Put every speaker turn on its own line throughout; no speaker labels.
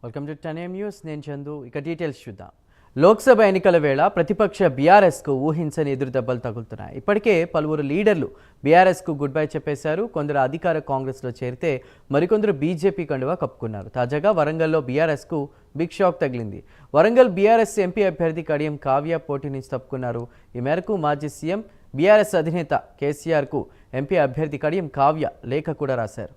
Welcome to 10 AM news. నేను చందు. ఇక details చూద్దాం. లోక్సభ ఎన్నికల వేళ ప్రతిపక్ష బీఆర్ఎస్కు ఊహించని ఎదురుదెబ్బలు తగులుతున్నాయి. ఇప్పటికే పలువురు లీడర్లు బీఆర్ఎస్కు గుడ్ బై చెప్పేశారు. కొందరు అధికార కాంగ్రెస్లో చేరితే మరికొందరు బీజేపీ కండువా కప్పుకున్నారు. తాజాగా వరంగల్లో బీఆర్ఎస్కు బిగ్ షాక్ తగిలింది. వరంగల్ బీఆర్ఎస్ ఎంపీ అభ్యర్థి కడియం కావ్య పోటీ నుంచి తప్పుకున్నారు. ఈ మేరకు మాజీ సీఎం బీఆర్ఎస్ అధినేత కేసీఆర్కు ఎంపీ అభ్యర్థి కడియం కావ్య లేఖ కూడా రాశారు.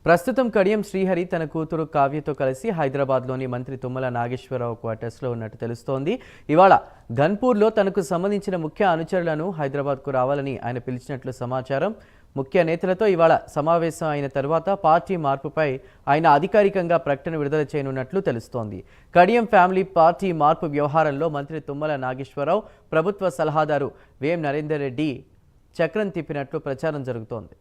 ప్రస్తుతం కడియం శ్రీహరి తన కూతురు కావ్యతో కలిసి హైదరాబాద్లోని మంత్రి తుమ్మల నాగేశ్వరరావు క్వార్టర్స్లో ఉన్నట్టు తెలుస్తోంది. ఇవాళ గన్పూర్లో తనకు సంబంధించిన ముఖ్య అనుచరులను హైదరాబాద్కు రావాలని ఆయన పిలిచినట్లు సమాచారం. ముఖ్య నేతలతో ఇవాళ సమావేశం అయిన తర్వాత పార్టీ మార్పుపై ఆయన అధికారికంగా ప్రకటన విడుదల చేయనున్నట్లు తెలుస్తోంది. కడియం ఫ్యామిలీ పార్టీ మార్పు వ్యవహారంలో మంత్రి తుమ్మల నాగేశ్వరరావు, ప్రభుత్వ సలహాదారు వేం నరేందర్ రెడ్డి చక్రం తిప్పినట్లు ప్రచారం జరుగుతోంది.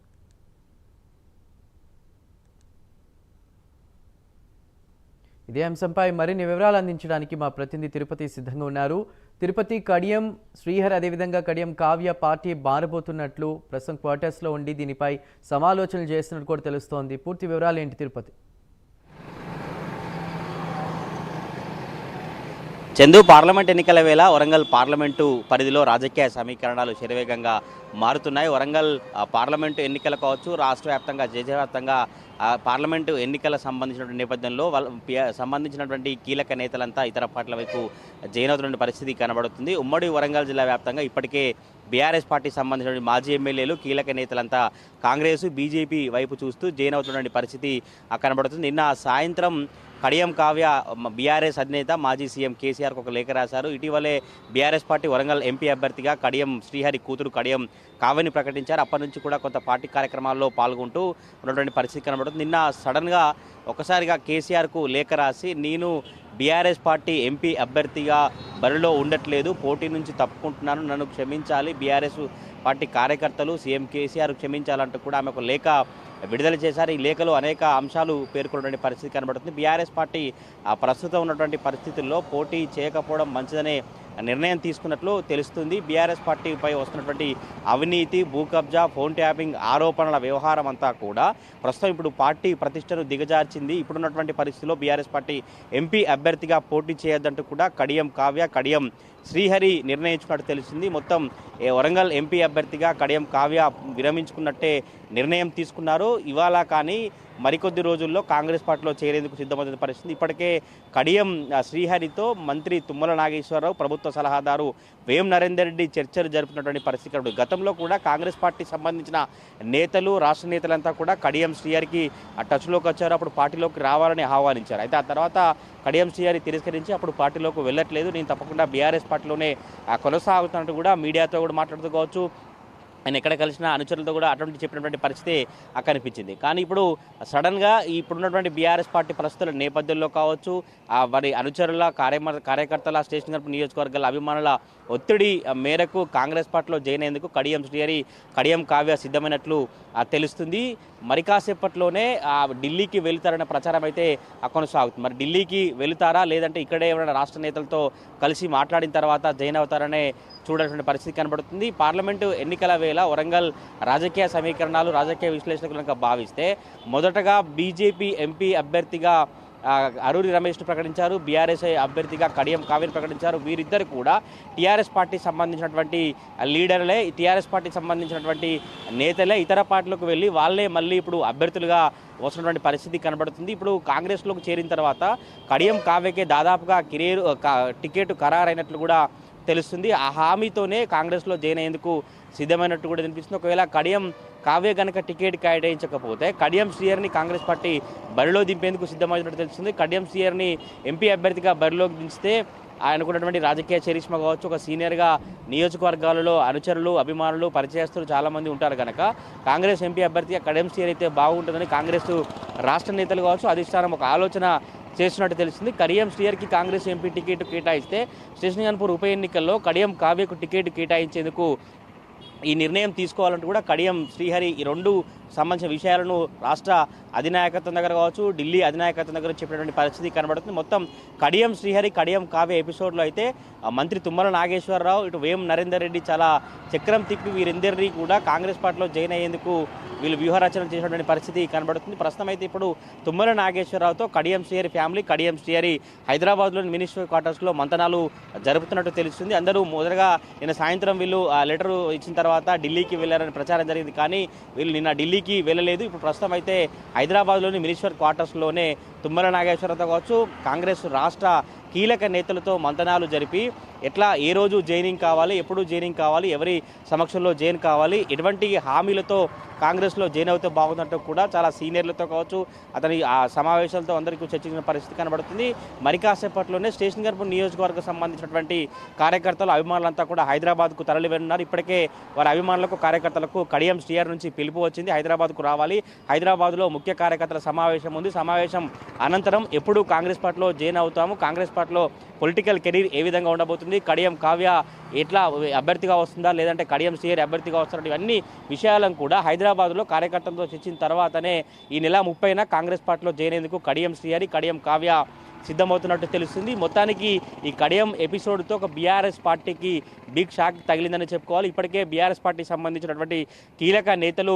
ఇదే అంశంపై మరిన్ని వివరాలు అందించడానికి మా ప్రతినిధి తిరుపతి సిద్ధంగా ఉన్నారు. తిరుపతి, కడియం శ్రీహరి అదేవిధంగా కడియం కావ్య పార్టీ మారబోతున్నట్లు ప్రస్తుతం క్వార్టర్స్లో ఉండి దీనిపై సమాలోచనలు చేస్తున్నట్టు కూడా తెలుస్తోంది. పూర్తి వివరాలు ఏంటి తిరుపతి?
చందు, పార్లమెంట్ ఎన్నికల వేళ వరంగల్ పార్లమెంటు పరిధిలో రాజకీయ సమీకరణాలు శరవేగంగా మారుతున్నాయి. వరంగల్ పార్లమెంటు ఎన్నికలు కావచ్చు, రాష్ట్ర వ్యాప్తంగా దేశవ్యాప్తంగా పార్లమెంటు ఎన్నికల సంబంధించినటువంటి నేపథ్యంలో సంబంధించినటువంటి కీలక నేతలంతా ఇతర పార్టీల వైపు జైన్ అవుతున్న పరిస్థితి కనబడుతుంది. ఉమ్మడి వరంగల్ జిల్లా వ్యాప్తంగా ఇప్పటికే బీఆర్ఎస్ పార్టీకి సంబంధించిన మాజీ ఎమ్మెల్యేలు, కీలక నేతలంతా కాంగ్రెస్, బీజేపీ వైపు చూస్తూ జైన్ అవుతున్న పరిస్థితి కనబడుతుంది. నిన్న సాయంత్రం కడియం కావ్య బీఆర్ఎస్ అధినేత మాజీ సీఎం కేసీఆర్కు ఒక లేఖ రాశారు. ఇటీవలే బీఆర్ఎస్ పార్టీ వరంగల్ ఎంపీ అభ్యర్థిగా కడియం శ్రీహరి కూతురు కడియం కావ్యని ప్రకటించారు. అప్పటి నుంచి కూడా కొంత పార్టీ కార్యక్రమాల్లో పాల్గొంటూ ఉన్నటువంటి పరిస్థితి కనబడుతుంది. నిన్న సడన్గా ఒకసారిగా కేసీఆర్కు లేఖ రాసి నేను బీఆర్ఎస్ పార్టీ ఎంపీ అభ్యర్థిగా బరిలో ఉండట్లేదు, పోటీ నుంచి తప్పుకుంటున్నాను, నన్ను క్షమించాలి, బీఆర్ఎస్ పార్టీ కార్యకర్తలు సీఎం కేసీఆర్ క్షమించాలంటూ కూడా ఆమె ఒక లేఖ విడుదల చేశారు. ఈ లేఖలో అనేక అంశాలు పేర్కొన్నటువంటి పరిస్థితి కనబడుతుంది. బీఆర్ఎస్ పార్టీ ప్రస్తుతం ఉన్నటువంటి పరిస్థితుల్లో పోటీ చేయకపోవడం మంచిదనే నిర్ణయం తీసుకున్నట్లు తెలుస్తుంది. బీఆర్ఎస్ పార్టీపై వస్తున్నటువంటి అవినీతి, భూ కబ్జా, ఫోన్ ట్యాపింగ్ ఆరోపణల వ్యవహారం అంతా కూడా ప్రస్తుతం ఇప్పుడు పార్టీ ప్రతిష్టను దిగజార్చింది. ఇప్పుడున్నటువంటి పరిస్థితుల్లో బీఆర్ఎస్ పార్టీ ఎంపీ అభ్యర్థిగా పోటీ చేయొద్దంటూ కూడా కడియం కావ్య, కడియం శ్రీహరి నిర్ణయించుకున్నట్టు తెలిసింది. మొత్తం వరంగల్ ఎంపీ అభ్యర్థిగా కడియం కావ్య విరమించుకున్నట్టే నిర్ణయం తీసుకున్నారు. ఇవాళ కానీ మరికొద్ది రోజుల్లో కాంగ్రెస్ పార్టీలో చేరేందుకు సిద్ధమవుతున్న పరిస్థితి. ఇప్పటికే కడియం శ్రీహరితో మంత్రి తుమ్మల నాగేశ్వరరావు, ప్రభుత్వ సలహాదారు వేం నరేందర్ రెడ్డి చర్చలు జరుపుతున్నటువంటి పరిస్థితి. గతంలో కూడా కాంగ్రెస్ పార్టీకి సంబంధించిన నేతలు, రాష్ట్ర నేతలంతా కూడా కడియం శ్రీహరికి టచ్లోకి వచ్చారు. అప్పుడు పార్టీలోకి రావాలని ఆహ్వానించారు. అయితే ఆ తర్వాత కడియం శ్రీహరి తిరస్కరించి అప్పుడు పార్టీలోకి వెళ్ళట్లేదు, నేను తప్పకుండా బీఆర్ఎస్ పార్టీలోనే కొనసాగుతున్నట్టు కూడా మీడియాతో కూడా మాట్లాడుతూ కావచ్చు, ఆయన ఎక్కడ కలిసిన అనుచరులతో కూడా అటువంటి చెప్పినటువంటి పరిస్థితి కనిపించింది. కానీ ఇప్పుడు సడన్గా ఇప్పుడున్నటువంటి బీఆర్ఎస్ పార్టీ పరిస్థితుల నేపథ్యంలో కావచ్చు, వారి అనుచరుల కార్యకర్తల స్టేషన్ గల్ఫ్ నియోజకవర్గాల అభిమానుల ఒత్తిడి మేరకు కాంగ్రెస్ పార్టీలో జాయిన్ అయ్యేందుకు కడియం శ్రీహరి, కడియం కావ్య సిద్ధమైనట్లు తెలుస్తుంది. మరి కాసేపట్లోనే ఢిల్లీకి వెళుతారనే ప్రచారం అయితే కొనసాగుతుంది. మరి ఢిల్లీకి వెళుతారా, లేదంటే ఇక్కడే ఏమైనా రాష్ట్ర నేతలతో కలిసి మాట్లాడిన తర్వాత జాయిన్ అవుతారనే చూడాల్సిన పరిస్థితి కనబడుతుంది. పార్లమెంటు ఎన్నికల వేళ వరంగల్ రాజకీయ సమీకరణాలు, రాజకీయ విశ్లేషకులను భావిస్తే మొదటగా బీజేపీ ఎంపీ అభ్యర్థిగా అరూరి రమేష్ను ప్రకటించారు, బీఆర్ఎస్ అభ్యర్థిగా కడియం కావ్యను ప్రకటించారు. వీరిద్దరు కూడా టీఆర్ఎస్ పార్టీకి సంబంధించినటువంటి లీడర్లే, టీఆర్ఎస్ పార్టీకి సంబంధించినటువంటి నేతలే ఇతర పార్టీలకు వెళ్ళి వాళ్ళే మళ్ళీ ఇప్పుడు అభ్యర్థులుగా వస్తున్నటువంటి పరిస్థితి కనబడుతుంది. ఇప్పుడు కాంగ్రెస్లోకి చేరిన తర్వాత కడియం కావ్యకే దాదాపుగా టికెట్ ఖరారైనట్లు కూడా తెలుస్తుంది. ఆ హామీతోనే కాంగ్రెస్లో జాయిన్ అయ్యేందుకు సిద్ధమైనట్టు కూడా అనిపిస్తుంది. ఒకవేళ కడియం కావ్య కనుక టికెట్ కేటాయించకపోతే కడియం శ్రీహరిని కాంగ్రెస్ పార్టీ బరిలో దింపేందుకు సిద్ధమవుతున్నట్టు తెలుస్తుంది. కడియం శ్రీహరిని ఎంపీ అభ్యర్థిగా బరిలోకి దించితే ఆయనకున్నటువంటి రాజకీయ చరిష్మా కావచ్చు, ఒక సీనియర్గా నియోజకవర్గాలలో అనుచరులు, అభిమానులు, పరిచయస్తులు చాలామంది ఉంటారు కనుక కాంగ్రెస్ ఎంపీ అభ్యర్థిగా కడియం శ్రీహరి అయితే బాగుంటుందని కాంగ్రెస్ రాష్ట్ర నేతలు కావచ్చు, అధిష్టానం ఒక ఆలోచన చేస్తున్నట్టు తెలిసింది. కడియం శ్రీహరికి కాంగ్రెస్ ఎంపీ టికెట్ కేటాయిస్తే స్టేషన్ గన్పూర్ ఉప ఎన్నికల్లో కడియం కావ్యకు టికెట్ కేటాయించేందుకు ఈ నిర్ణయం తీసుకోవాలంటూ కూడా కడియం శ్రీహరి ఈ రెండు సంబంధించిన విషయాలను రాష్ట్ర అధినాయకత్వం దగ్గర కావచ్చు, ఢిల్లీ అధినాయకత్వం దగ్గర చెప్పినటువంటి పరిస్థితి కనబడుతుంది. మొత్తం కడియం శ్రీహరి, కడియం కావ్య ఎపిసోడ్లో అయితే మంత్రి తుమ్మల నాగేశ్వరరావు, ఇటు వేం నరేందర్ రెడ్డి చాలా చక్రం తిప్పి వీరిద్దరినీ కూడా కాంగ్రెస్ పార్టీలో జాయిన్ అయ్యేందుకు వీళ్ళు వ్యూహరచన చేసినటువంటి పరిస్థితి కనబడుతుంది. ప్రస్తుతం అయితే ఇప్పుడు తుమ్మల నాగేశ్వరరావుతో కడియం శ్రీహరి ఫ్యామిలీ, కడియం శ్రీహరి హైదరాబాద్లోని మినిస్టర్ క్వార్టర్స్లో మంతనాలు జరుపుతున్నట్టు తెలుస్తుంది. అందరూ మొదటగా నిన్న సాయంత్రం వీళ్ళు ఆ లెటర్ ఇచ్చిన తర్వాత ఢిల్లీకి వెళ్ళారని ప్రచారం జరిగింది. కానీ వీళ్ళు నిన్న ఢిల్లీకి వెళ్ళలేదు. ఇప్పుడు ప్రస్తుతం అయితే హైదరాబాద్లోని మినిస్టర్ క్వార్టర్స్లోనే తుమ్మల నాగేశ్వరరావుతో కావచ్చు, కాంగ్రెస్ రాష్ట్ర కీలక నేతలతో మంతనాలు జరిపి ఎట్లా ఏ రోజు జైనింగ్ కావాలి, ఎప్పుడు జైనింగ్ కావాలి, ఎవరి సమక్షంలో జైన్ కావాలి, ఎటువంటి హామీలతో కాంగ్రెస్లో జైన్ అవుతే బాగుందంటూ కూడా చాలా సీనియర్లతో కావచ్చు అతని ఆ సమావేశాలతో అందరికీ చర్చించిన పరిస్థితి కనబడుతుంది. మరి కాసేపట్లోనే స్టేషన్ గన్పూర్ నియోజకవర్గం సంబంధించినటువంటి కార్యకర్తలు, అభిమానులంతా కూడా హైదరాబాద్కు తరలి వెళ్తున్నారు. ఇప్పటికే వారి అభిమానులకు, కార్యకర్తలకు కడియం శ్రీహరి నుంచి పిలుపు వచ్చింది. హైదరాబాద్కు రావాలి, హైదరాబాద్లో ముఖ్య కార్యకర్తల సమావేశం ఉంది. సమావేశం అనంతరం ఎప్పుడు కాంగ్రెస్ పార్టీలో జైన్ అవుతాము, కాంగ్రెస్ పార్టీలో పొలిటికల్ కెరీర్ ఏ విధంగా ఉండబోతుంది, కడియం కావ్య ఎట్లా అభ్యర్థిగా వస్తుందా, లేదంటే కడియం శ్రీహరి అభ్యర్థిగా వస్తారంటే ఇవన్నీ విషయాలను కూడా హైదరాబాద్లో కార్యకర్తలతో చర్చించిన తర్వాతనే ఈ నెల 30న కాంగ్రెస్ పార్టీలో జాయిన్ అయ్యేందుకు కడియం శ్రీహరి, కడియం కావ్య సిద్ధమవుతున్నట్టు తెలుస్తుంది. మొత్తానికి ఈ కడియం ఎపిసోడ్తో ఒక బీఆర్ఎస్ పార్టీకి బిగ్ షాక్ తగిలిందని చెప్పుకోవాలి. ఇప్పటికే బీఆర్ఎస్ పార్టీకి సంబంధించినటువంటి కీలక నేతలు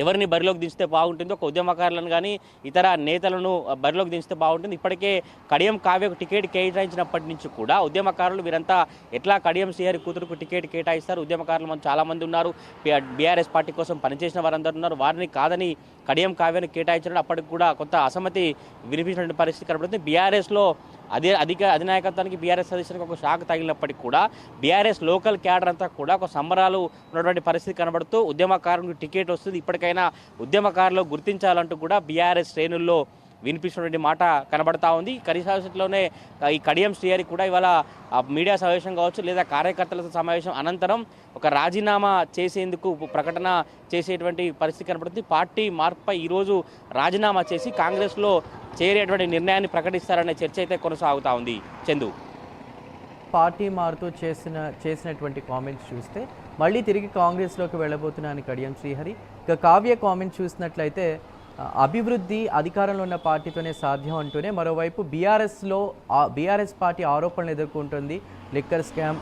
ఎవరిని బరిలోకి దించితే బాగుంటుందో, ఒక ఉద్యమకారులను కానీ ఇతర నేతలను బరిలోకి దించితే బాగుంటుంది. ఇప్పటికే కడియం కావ్యకు టికెట్ కేటాయించినప్పటి నుంచి కూడా ఉద్యమకారులు వీరంతా ఎట్లా కడియం శ్రీహరి కూతురుకు టికెట్ కేటాయిస్తారు, ఉద్యమకారులు చాలామంది ఉన్నారు, బీఆర్ఎస్ పార్టీ కోసం పనిచేసిన వారందరూ ఉన్నారు, వారిని కాదని కడియం కావ్యను కేటాయించడం అప్పటికి కూడా కొంత అసమ్మతి వినిపించిన పరిస్థితి కనబడుతుంది. బీఆర్ఎస్లో అధినాయకత్వానికి బీఆర్ఎస్ సదస్సులకు ఒక షాక్ తగిలినప్పటికీ కూడా బీఆర్ఎస్ లోకల్ క్యాడర్ అంతా కూడా ఒక సంబరాలు ఉన్నటువంటి పరిస్థితి కనబడుతూ ఉద్యమకారులకు టికెట్ వస్తుంది, ఇప్పటికైనా ఉద్యమకారులు గుర్తించాలంటూ కూడా బీఆర్ఎస్ శ్రేణుల్లో వినిపిస్తున్నటువంటి మాట కనబడతా ఉంది. కరీంనగర్లోనే ఈ కడియం శ్రీహరి కూడా ఇవాళ మీడియా సమావేశం కావచ్చు, లేదా కార్యకర్తల సమావేశం అనంతరం ఒక రాజీనామా చేసేందుకు ప్రకటన చేసేటువంటి పరిస్థితి కనబడుతుంది. పార్టీ మార్పుపై ఈరోజు రాజీనామా చేసి కాంగ్రెస్లో చేరేటువంటి నిర్ణయాన్ని ప్రకటిస్తారనే చర్చ అయితే కొనసాగుతూ ఉంది. చందు,
పార్టీ మారుతూ చేసినటువంటి కామెంట్స్ చూస్తే మళ్ళీ తిరిగి కాంగ్రెస్లోకి వెళ్ళబోతున్నాను కడియం శ్రీహరి. ఇక కావ్య కామెంట్ చూసినట్లయితే అభివృద్ధి అధికారంలో ఉన్న పార్టీతోనే సాధ్యం అంటూనే, మరోవైపు బీఆర్ఎస్ పార్టీ ఆరోపణలు ఎదుర్కొంటుంది, లిక్కర్ స్కామ్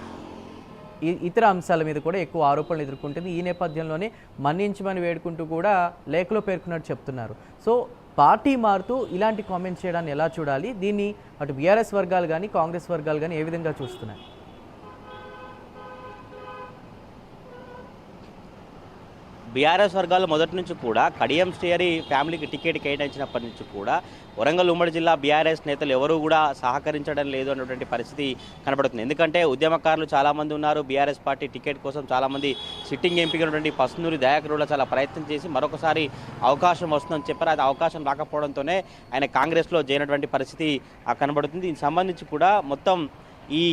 ఇతర అంశాల మీద కూడా ఎక్కువ ఆరోపణలు ఎదుర్కొంటుంది. ఈ నేపథ్యంలోనే మన్నించమని వేడుకుంటూ కూడా లేఖలో పేర్కొన్నట్టు చెప్తున్నారు. సో పార్టీ మారుతూ ఇలాంటి కామెంట్స్ చేయడాన్ని ఎలా చూడాలి, దీన్ని అటు బీఆర్ఎస్ వర్గాలు కానీ కాంగ్రెస్ వర్గాలు కానీ ఏ విధంగా చూస్తున్నాయి?
బీఆర్ఎస్ వర్గాలు మొదటి నుంచి కూడా కడియం శ్రీహరి ఫ్యామిలీకి టికెట్ కేటాయించినప్పటి నుంచి కూడా వరంగల్ ఉమ్మడి జిల్లా బీఆర్ఎస్ నేతలు ఎవరూ కూడా సహకరించడం లేదు అన్నటువంటి పరిస్థితి కనబడుతుంది. ఎందుకంటే ఉద్యమకారులు చాలామంది ఉన్నారు, బీఆర్ఎస్ పార్టీ టికెట్ కోసం చాలామంది సిట్టింగ్ ఎంపీగా ఉన్నటువంటి పస్నూరి దయాకర్ చాలా ప్రయత్నం చేసి మరొకసారి అవకాశం వస్తుందని చెప్పారు. అది అవకాశం రాకపోవడంతోనే ఆయన కాంగ్రెస్లో చేరినటువంటి పరిస్థితి కనబడుతుంది. దీనికి సంబంధించి కూడా మొత్తం ఈ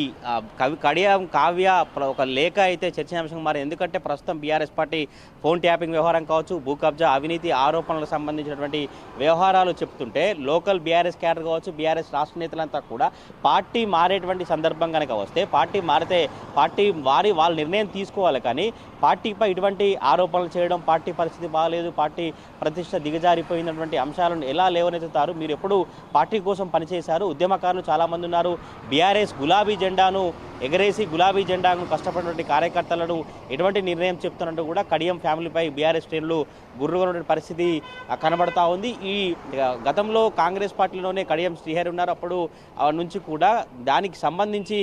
కడియం కావ్య ఒక లేఖ అయితే చర్చనీయాంశంగా మారింది. ఎందుకంటే ప్రస్తుతం బీఆర్ఎస్ పార్టీ ఫోన్ ట్యాపింగ్ వ్యవహారం కావచ్చు, భూ కబ్జా, అవినీతి ఆరోపణలకు సంబంధించినటువంటి వ్యవహారాలు చెప్తుంటే లోకల్ బీఆర్ఎస్ క్యాడర్ కావచ్చు, బీఆర్ఎస్ రాష్ట్ర నేతలంతా కూడా పార్టీ మారేటువంటి సందర్భం కనుక వస్తే, పార్టీ మారితే పార్టీ వాళ్ళ నిర్ణయం తీసుకోవాలి. కానీ పార్టీపై ఇటువంటి ఆరోపణలు చేయడం, పార్టీ పరిస్థితి బాగాలేదు, పార్టీ ప్రతిష్ట దిగజారిపోయినటువంటి అంశాలను ఎలా లేవనెత్తుతారు? మీరు ఎప్పుడు పార్టీ కోసం పనిచేశారు, ఉద్యమకారులు చాలామంది ఉన్నారు, బీఆర్ఎస్ గులాబీ జెండాను ఎగరేసి గులాబీ జెండాను కష్టపడినటువంటి కార్యకర్తలను ఎటువంటి నిర్ణయం చెప్తున్నట్టు కూడా కడియం ఫ్యామిలీపై బీఆర్ఎస్ శ్రేణులు గుర్రుగా పరిస్థితి కనబడతా ఉంది. ఈ గతంలో కాంగ్రెస్ పార్టీలోనే కడియం శ్రీహరి ఉన్నారు, అప్పుడు నుంచి కూడా దానికి సంబంధించి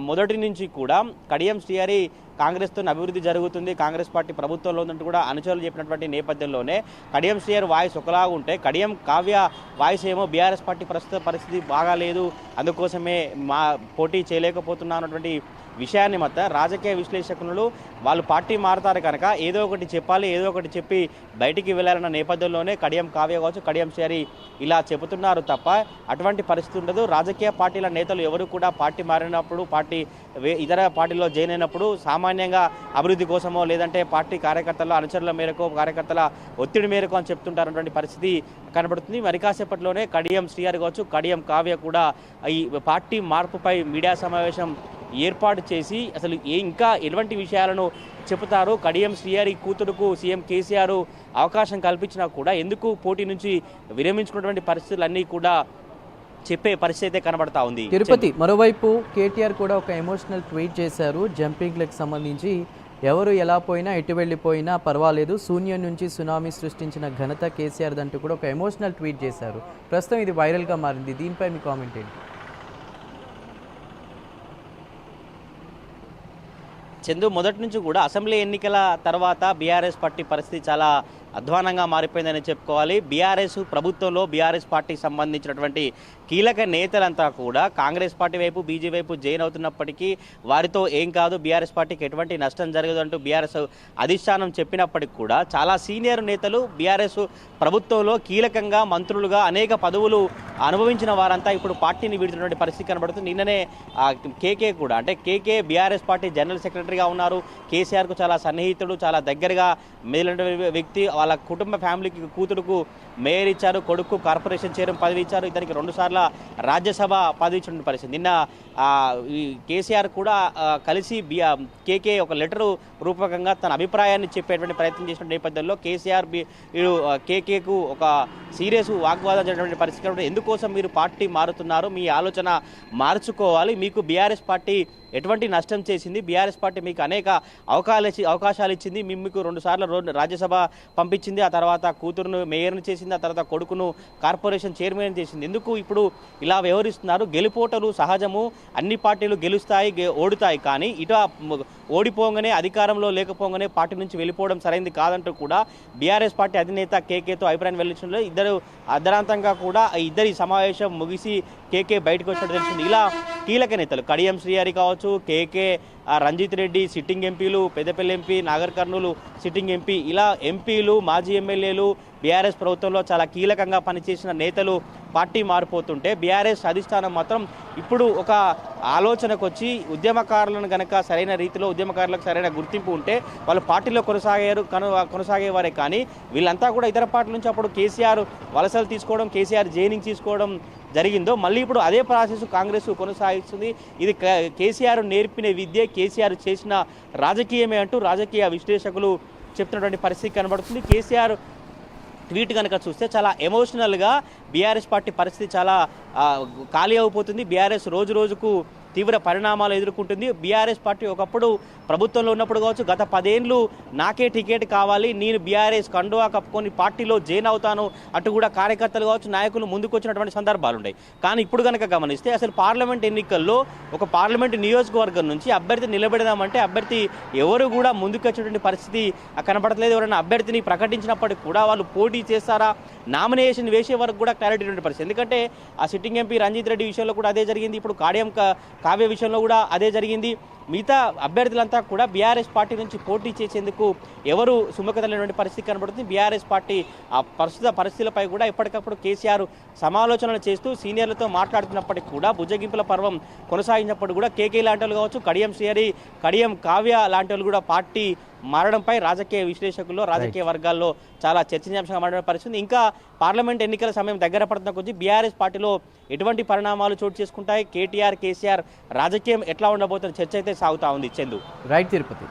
మొదటి నుంచి కూడా కడియం శ్రీహరి కాంగ్రెస్తో అభివృద్ధి జరుగుతుంది, కాంగ్రెస్ పార్టీ ప్రభుత్వంలో ఉందంటూ కూడా అనుచరులు చెప్పినటువంటి నేపథ్యంలోనే కడియం శ్రీహరి వాయిస్ ఒకలాగా ఉంటే కడియం కావ్య వాయిస్ ఏమో బీఆర్ఎస్ పార్టీ ప్రస్తుత పరిస్థితి బాగాలేదు, అందుకోసమే పోటీ చేయలేకపోతున్నా అన్నటువంటి విషయాన్ని మొత్తం రాజకీయ విశ్లేషకులు వాళ్ళు పార్టీ మారుతారు కనుక ఏదో ఒకటి చెప్పాలి, ఏదో ఒకటి చెప్పి బయటికి వెళ్ళాలన్న నేపథ్యంలోనే కడియం కావ్య కావచ్చు, కడియం శ్రీహరి ఇలా చెబుతున్నారు తప్ప అటువంటి పరిస్థితి ఉండదు. రాజకీయ పార్టీల నేతలు ఎవరు కూడా పార్టీ మారినప్పుడు, ఇతర పార్టీలో జాయిన్ అయినప్పుడు సామాన్యంగా అభివృద్ధి కోసమో లేదంటే పార్టీ కార్యకర్తల అనుచరుల మేరకు, కార్యకర్తల ఒత్తిడి మేరకు అని చెప్తుంటారన్నటువంటి పరిస్థితి కనబడుతుంది. మరి కాసేపట్లోనే కడియం శ్రీహరి కావచ్చు, కడియం కావ్య కూడా ఈ పార్టీ మార్పుపై మీడియా సమావేశం ఏర్పాటు చేసి అసలు ఇంకా ఎటువంటి విషయాలను చెబుతారు. కడియం శ్రీహరి కూతురుకు సీఎం కేసీఆర్ అవకాశం కల్పించినా కూడా ఎందుకు పోటీ నుంచి విరమించుకున్నటువంటి పరిస్థితులన్నీ కూడా చెప్పే పరిస్థితి అయితే కనబడతా ఉంది.
తిరుపతి మరోవైపు కేటీఆర్ కూడా ఒక ఎమోషనల్ ట్వీట్ చేశారు. జంపింగ్లకు సంబంధించి ఎవరు ఎలా పోయినా ఎటు వెళ్ళిపోయినా పర్వాలేదు, శూన్యం నుంచి సునామీ సృష్టించిన ఘనత కేసీఆర్ అంటూ కూడా ఒక ఎమోషనల్ ట్వీట్ చేశారు. ప్రస్తుతం ఇది వైరల్గా మారింది. దీనిపై మీ కామెంట్ ఏంటి?
చందు, మొదటి నుంచి కూడా అసెంబ్లీ ఎన్నికల తర్వాత బీఆర్ఎస్ పార్టీ పరిస్థితి చాలా అధ్వానంగా మారిపోయిందని చెప్పుకోవాలి. బీఆర్ఎస్ ప్రభుత్వంలో బీఆర్ఎస్ పార్టీకి సంబంధించినటువంటి కీలక నేతలంతా కూడా కాంగ్రెస్ పార్టీ వైపు, బీజేపీ వైపు జాయిన్ అవుతున్నప్పటికీ వారితో ఏం కాదు, బీఆర్ఎస్ పార్టీకి ఎటువంటి నష్టం జరగదు అంటూ బీఆర్ఎస్ అధిష్టానం చెప్పినప్పటికీ కూడా చాలా సీనియర్ నేతలు బీఆర్ఎస్ ప్రభుత్వంలో కీలకంగా మంత్రులుగా అనేక పదవులు అనుభవించిన వారంతా ఇప్పుడు పార్టీని వీడుతున్నటువంటి పరిస్థితి కనబడుతుంది. నిన్ననే కేకే కూడా, అంటే కేకే బీఆర్ఎస్ పార్టీ జనరల్ సెక్రటరీగా ఉన్నారు. కేసీఆర్కు చాలా సన్నిహితుడు, చాలా దగ్గరగా మెదిలిన వ్యక్తి. వాళ్ళ కుటుంబ ఫ్యామిలీకి కూతురుకు మేయర్ ఇచ్చారు, కొడుకు కార్పొరేషన్ చైర్మన్ పదవి ఇచ్చారు, ఇతనికి 2 సార్లు రాజ్యసభ పదవి ఇచ్చిన పరిస్థితి. నిన్న ఈ కేసీఆర్ కూడా కలిసి కేకే ఒక లెటరు రూపకంగా తన అభిప్రాయాన్ని చెప్పేటువంటి ప్రయత్నం చేసిన నేపథ్యంలో కేసీఆర్ కేకేకు ఒక సీరియస్ వాగ్వాదం జరిగినటువంటి పరిస్థితి. ఎందుకోసం మీరు పార్టీ మారుతున్నారు, మీ ఆలోచన మార్చుకోవాలి, మీకు బీఆర్ఎస్ పార్టీ ఎటువంటి నష్టం చేసింది, బీఆర్ఎస్ పార్టీ మీకు అనేక అవకాశాలు ఇచ్చింది, మీకు 2 సార్లు రాజ్యసభ పంపించింది, ఆ తర్వాత కూతురును మేయర్ని చేసింది, ఆ తర్వాత కొడుకును కార్పొరేషన్ చైర్మన్ చేసింది. ఎందుకు ఇప్పుడు ఇలా వ్యవహరిస్తున్నారు? గెలుపోటలు సహజము, అన్ని పార్టీలు గెలుస్తాయి, ఓడుతాయి, కానీ ఇటు ఓడిపోగానే అధికారంలో లేకపోగానే పార్టీ నుంచి వెళ్ళిపోవడం సరైనది కాదంటూ కూడా బీఆర్ఎస్ పార్టీ అధినేత కేకేతో అభిప్రాయం వెళ్లించడంలో ఇద్దరు అర్ధరాంతంగా కూడా ఇద్దరి సమావేశం ముగిసి కేకే బయటకు వచ్చినట్టు తెలిసింది. ఇలా కీలక నేతలు కడియం శ్రీహరి కావచ్చు, కేకే, రంజిత్ రెడ్డి సిట్టింగ్ ఎంపీలు, Peddapalli MP, Nagar Kurnool sitting MP, ఇలా ఎంపీలు, మాజీ ఎమ్మెల్యేలు, బీఆర్ఎస్ ప్రభుత్వంలో చాలా కీలకంగా పనిచేసిన నేతలు పార్టీ మారిపోతుంటే బీఆర్ఎస్ అధిష్టానం మాత్రం ఇప్పుడు ఒక ఆలోచనకు వచ్చి ఉద్యమకారులను కనుక సరైన రీతిలో ఉద్యమకారులకు సరైన గుర్తింపు ఉంటే వాళ్ళు పార్టీలో కొనసాగేవారే, కానీ వీళ్ళంతా కూడా ఇతర పార్టీల నుంచి అప్పుడు కేసీఆర్ వలసలు తీసుకోవడం, కేసీఆర్ జైనింగ్ తీసుకోవడం జరిగిందో మళ్ళీ ఇప్పుడు అదే ప్రాసెస్ కాంగ్రెస్ కొనసాగిస్తుంది. ఇది కేసీఆర్ నేర్పిన విద్య, కేసీఆర్ చేసిన రాజకీయమే అంటూ రాజకీయ విశ్లేషకులు చెప్తున్నటువంటి పరిస్థితి కనబడుతుంది. కేసీఆర్ ట్వీట్ కనుక చూస్తే చాలా ఎమోషనల్గా బీఆర్ఎస్ పార్టీ పరిస్థితి చాలా ఖాళీ అయిపోతుంది. బీఆర్ఎస్ రోజు రోజుకు తీవ్ర పరిణామాలు ఎదుర్కొంటుంది. బీఆర్ఎస్ పార్టీ ఒకప్పుడు ప్రభుత్వంలో ఉన్నప్పుడు కావచ్చు, గత 10 ఏళ్ళు నాకే టికెట్ కావాలి, నేను బీఆర్ఎస్ కండువా కప్పుకొని పార్టీలో జాయిన్ అవుతాను అటు కూడా కార్యకర్తలు కావచ్చు, నాయకులు ముందుకు వచ్చినటువంటి సందర్భాలు ఉన్నాయి. కానీ ఇప్పుడు కనుక గమనిస్తే అసలు పార్లమెంట్ ఎన్నికల్లో ఒక పార్లమెంట్ నియోజకవర్గం నుంచి అభ్యర్థి నిలబెడదామంటే అభ్యర్థి ఎవరు కూడా ముందుకు వచ్చేటువంటి పరిస్థితి కనబడట్లేదు. ఎవరైనా అభ్యర్థిని ప్రకటించినప్పటికీ కూడా వాళ్ళు పోటీ చేస్తారా, నామినేషన్ వేసే వరకు కూడా క్లారిటీ ఉండే పరిస్థితి. ఎందుకంటే ఆ సిట్టింగ్ ఎంపీ రంజిత్ రెడ్డి విషయంలో కూడా అదే జరిగింది, ఇప్పుడు కడియం కావ్య విషయంలో కూడా అదే జరిగింది. మిగతా అభ్యర్థులంతా కూడా బీఆర్ఎస్ పార్టీ నుంచి పోటీ చేసేందుకు ఎవరు సుముఖత లేనటువంటి పరిస్థితి కనబడుతుంది. బీఆర్ఎస్ పార్టీ ఆ ప్రస్తుత పరిస్థితులపై కూడా ఎప్పటికప్పుడు కేసీఆర్ సమాలోచనలు చేస్తూ సీనియర్లతో మాట్లాడుతున్నప్పటికీ కూడా బుజ్జగింపుల పర్వం కొనసాగినప్పుడు కూడా కేకే లాంటి వాళ్ళు కావచ్చు, కడియం శ్రీహరి, కడియం కావ్య లాంటి వాళ్ళు కూడా పార్టీ మారడంపై రాజకీయ విశ్లేషకుల్లో, రాజకీయ వర్గాల్లో చాలా చర్చనీయాంశంగా మారిన పరిస్థితి. ఇంకా పార్లమెంట్ ఎన్నికల సమయం దగ్గర పడుతున్న కొద్దీ బీఆర్ఎస్ పార్టీలో ఎటువంటి పరిణామాలు చోటు చేసుకుంటాయి, కేటీఆర్, కేసీఆర్ రాజకీయం ఎట్లా ఉండబోతున్న చర్చ అయితే సాగుతా ఉంది. చందు.
రైట్ తిరుపతి.